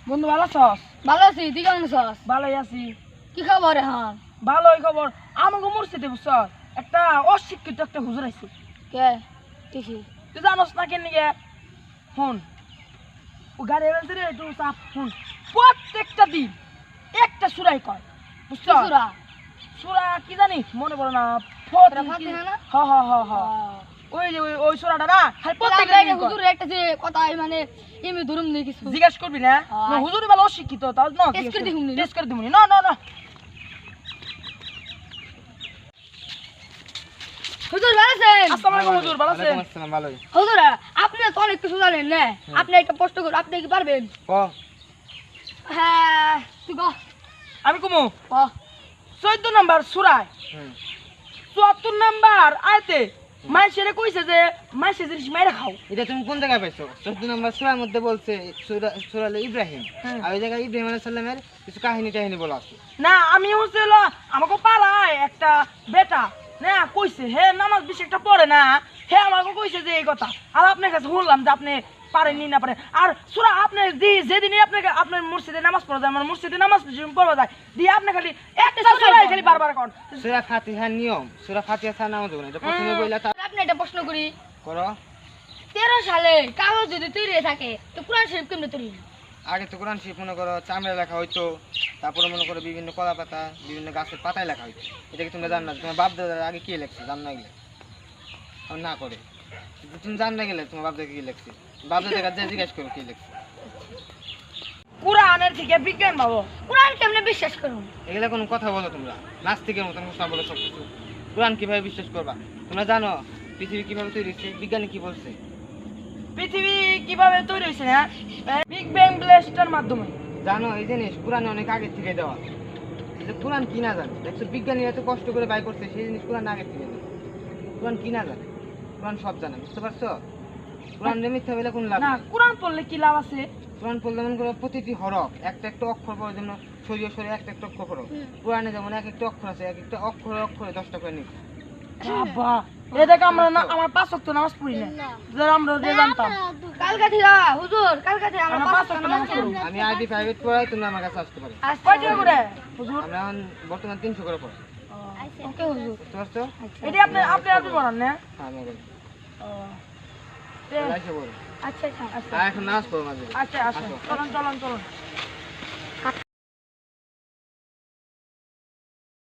বন্ধু ভালো আছস? ভালো আছি, তুই কেমন আছিস? ভালোই আছি। কি খবর এখন? ভালোই খবর। আমাকে মসজিদে বুঝছ একটা অশিক্ষিত একটা হুজুর আইছে। কে? দেখি। তুই জানোস না কেন নিকে? হুন, ও গাড়ি এসে রে একটু চাপ হুন। প্রত্যেকটা দিন একটা সুরাই কয়, বুঝছ? সুরা সুরা কি জানি মনে পড়ে না। ফাতিহা না? হ হ হ হ। ওই যে ওই সুরাটা না খালি প্রত্যেকটা দিন হুজুর একটা যে কথা মানে এমনি ধরুম নেই কিছু জিজ্ঞেস করবি না? হুজুর ভালো অশিক্ষিত তাও না টেস্ট করে দেখুন টেস্ট করে দিমুনি। না না না হুজুর ভালো আছেন? আসসালামু আলাইকুম হুজুর, ভালো আছেন? আসসালাম, ভালোই। হুজুর আপনি তো অনেক কিছু জানেন না, আপনি একটা প্রশ্ন করুন, আপনি কি পারবেন? ক হ্যাঁ তুই কহ। আমি কমু কহ। 14 নাম্বার সূরায় 74 নাম্বার আয়াতে মাইসেরে কইছে যে মাইসে জিনিস মাইরা খাও। এটা তুমি কোন জায়গায় পাইছো? 14 নম্বর সূরার মধ্যে বলছে সূরা ইব্রাহিম, আর ওই জায়গায় ইব্রাহিম আলাইহিস সালামের কিছু কাহিনী বলা আছে। না আমি হচ্ছে হলো আমাকে পাড়ায় একটা বেটা না কইছে হে নামাজ বেশি একটা পড়ে না, হে আমাকে কইছে যে এই কথা। আর আপনার কাছে শুনলাম যে আপনি পারেননি না পারেন। আর সূরা আপনি যেদিনই আপনাকে আপনার মসজিদে নামাজ পড়া যায়, আমার মসজিদে নামাজ পড়া যায় দিয়ে আপনি খালি একটা সূরাই খালি বারবার কোন সূরা ফাতিহার নিয়ম, সূরা ফাতিহা ছাড়া নামাজ হবে না। এটা প্রথমে বইলা আপনি একটা প্রশ্ন করি, করো। 13 সালে কাগজ যদি তৈরি হয়ে থাকে তো কোরআন শরীফ কেমনে তৈরি হলো? আগে তো কোরআন শরীফ মনে করো চামড়া লেখা হইতো, তারপরে মনে করো বিভিন্ন কলা পাতা, বিভিন্ন গাছের পাতায় লেখা হইতো। এটা কি তোমরা জান না? তোমার বাপ দাদা আগে কি লেখছে জান না গেলে না করে তুমি জান না গেলে তোমার বাপ দাদা কি লেখছে, বাপ দাদার কাছে জিজ্ঞেস করো কি লেখছে। কোরআনের থেকে বিজ্ঞান পাবো। কোরআন কেমনে বিশ্বাস করুন? এগুলা কোনো কথা বলো তোমরা? নাস্তিকের মতন কথা বলো সব কিছু। কোরআন কিভাবে বিশ্বাস করবা? তোমরা জানো পৃথিবী কিভাবে তৈরি হয়েছে? বিজ্ঞানী কি বলছে? পৃথিবী কিভাবে তৈরি হয়েছে না বিগ ব্যাং ব্লাস্টের মাধ্যমে। জানো এই জিনিস কোরআনে অনেক আগে থেকে দেওয়া। কিন্তু কোরআন কি না জানে? দেখছো বিজ্ঞানীরা এত কষ্ট করে বাই করছে, সেই জিনিস কোরআন আগে থেকে দেওয়া। কোরআন কি না জানে? কোরআন সব জানে, বুঝতে পারছো? কোরআন মিথ্যা বলে কোন লাভ না নেই। কোরআন পড়লে কি লাভ আছে? কোরআন পড়লে মনে করো প্রতিটি হরফ একটা একটা অক্ষর পড়ার জন্য সরিয়ে সরিয়ে একটা একটা অক্ষর পড়ো। কোরআনে যেমন এক একটা অক্ষর আছে, এক একটা অক্ষরে অক্ষরে 10টা করে নিবে। বাবা এটাকে আমরা না আমার 5 ওয়াক্ত নামাজ পড়ি না যারা আমরা যে জানতাম। কালকা থেকে হুজুর কালকা থেকে আমরা আমরা 5 ওয়াক্ত নামাজ পড়ি। আমি আইডি প্রাইভেট পড়াই, তুমি আমার কাছে আসতে পারো। কয় টাকা করে হুজুর? আমরা এখন বর্তমান 300 করে পড়াই, ওকে হুজুর। বুঝতে পারছো? এটা আপনি আপনি আপনি পড়ান না? হ্যাঁ আমি বলি। তে- আইসা বলো। আচ্ছা আচ্ছা আচ্ছা আর এখন নামাজ পড়ো মাঝে। আচ্ছা আচ্ছা চলুন চলুন চলুন।